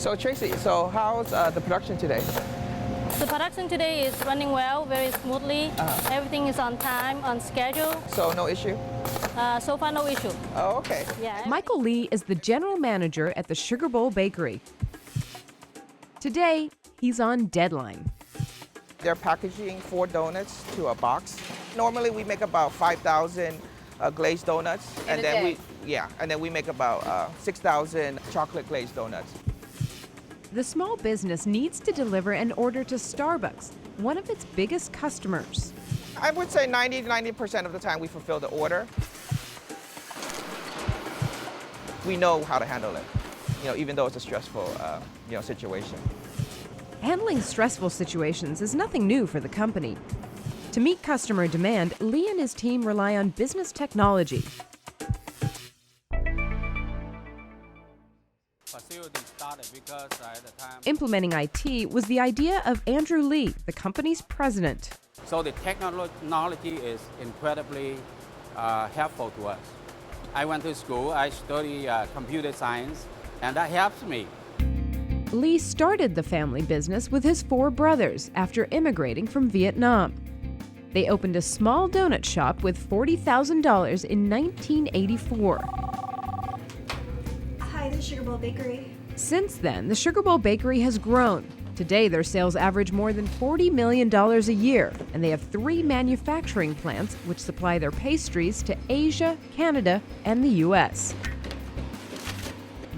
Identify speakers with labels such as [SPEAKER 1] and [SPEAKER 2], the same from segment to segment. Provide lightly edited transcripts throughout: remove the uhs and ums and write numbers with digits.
[SPEAKER 1] So Tracy, so how's the production today?
[SPEAKER 2] The production today is running well, very smoothly. Everything is on time, on schedule.
[SPEAKER 1] So no issue?
[SPEAKER 2] So far, no issue.
[SPEAKER 1] Oh, okay.
[SPEAKER 2] Yeah.
[SPEAKER 3] Michael Lee is the general manager at the Sugar Bowl Bakery. Today, he's on deadline.
[SPEAKER 1] They're packaging 4 donuts to a box. Normally we make about 5,000 glazed donuts, and then we make about 6,000 chocolate glazed donuts.
[SPEAKER 3] The small business needs to deliver an order to Starbucks, one of its biggest customers.
[SPEAKER 1] I would say 90% of the time we fulfill the order. We know how to handle it, even though it's a stressful, situation.
[SPEAKER 3] Handling stressful situations is nothing new for the company. To meet customer demand, Lee and his team rely on business technology. Implementing IT was the idea of Andrew Lee, the company's president.
[SPEAKER 4] So the technology is incredibly helpful to us. I went to school, I studied computer science, and that helps me.
[SPEAKER 3] Lee started the family business with his 4 brothers after immigrating from Vietnam. They opened a small donut shop with $40,000 in 1984.
[SPEAKER 5] Hi, this is Sugar Bowl Bakery.
[SPEAKER 3] Since then, the Sugar Bowl Bakery has grown. Today, their sales average more than $40 million a year, and they have 3 manufacturing plants which supply their pastries to Asia, Canada, and the U.S.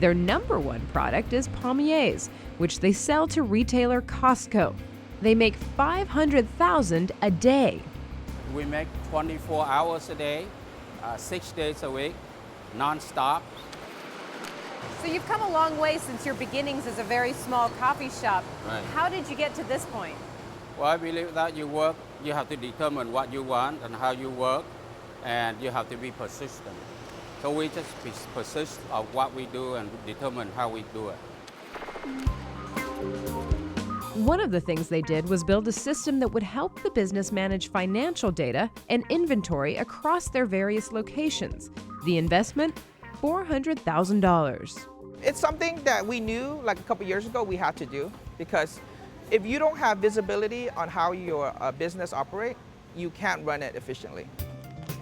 [SPEAKER 3] Their #1 product is palmiers, which they sell to retailer Costco. They make 500,000 a day.
[SPEAKER 4] We make 24 hours a day, 6 days a week, non-stop.
[SPEAKER 6] So you've come a long way since your beginnings as a very small coffee shop.
[SPEAKER 4] Right.
[SPEAKER 6] How did you get to this point?
[SPEAKER 4] Well, I believe that you have to determine what you want and how you work, and you have to be persistent. So we just persist of what we do and determine how we do it.
[SPEAKER 3] One of the things they did was build a system that would help the business manage financial data and inventory across their various locations. The investment, $400,000.
[SPEAKER 1] It's something that we knew like a couple years ago we had to do, because if you don't have visibility on how your business operates, you can't run it efficiently.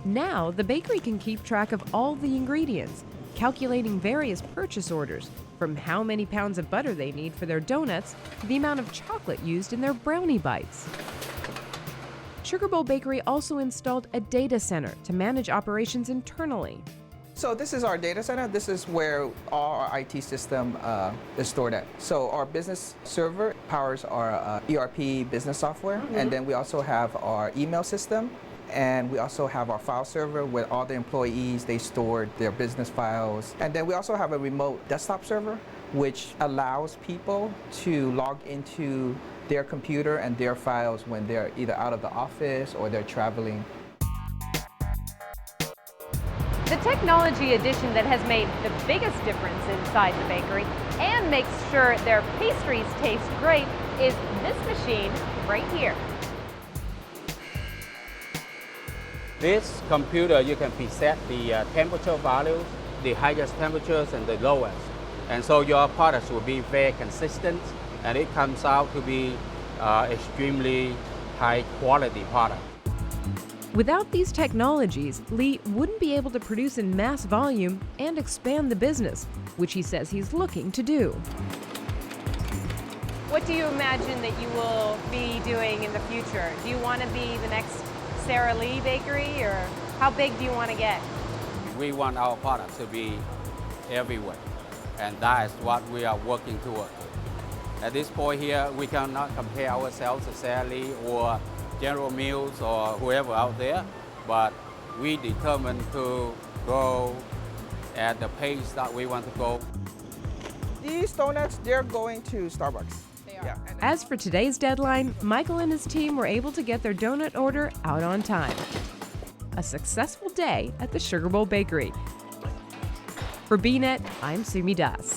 [SPEAKER 3] Now, the bakery can keep track of all the ingredients, calculating various purchase orders, from how many pounds of butter they need for their donuts to the amount of chocolate used in their brownie bites. Sugar Bowl Bakery also installed a data center to manage operations internally.
[SPEAKER 1] So this is our data center. This is where all our IT system is stored at. So our business server powers our ERP business software, and then we also have our email system, and we also have our file server where all the employees, they stored their business files. And then we also have a remote desktop server, which allows people to log into their computer and their files when they're either out of the office or they're traveling.
[SPEAKER 6] The technology addition that has made the biggest difference inside the bakery and makes sure their pastries taste great is this machine right here.
[SPEAKER 4] This computer, you can preset the temperature values, the highest temperatures and the lowest. And so your products will be very consistent, and it comes out to be extremely high quality product.
[SPEAKER 3] Without these technologies, Lee wouldn't be able to produce in mass volume and expand the business, which he says he's looking to do.
[SPEAKER 6] What do you imagine that you will be doing in the future? Do you want to be the next Sara Lee Bakery, or how big do you want to get?
[SPEAKER 4] We want our products to be everywhere, and that is what we are working toward. At this point here, we cannot compare ourselves to Sara Lee or General Mills or whoever out there, but we determined to go at the pace that we want to go.
[SPEAKER 1] These donuts, they're going to Starbucks.
[SPEAKER 6] They are.
[SPEAKER 1] Yeah.
[SPEAKER 3] As for today's deadline, Michael and his team were able to get their donut order out on time. A successful day at the Sugar Bowl Bakery. For BNet, I'm Sumi Das.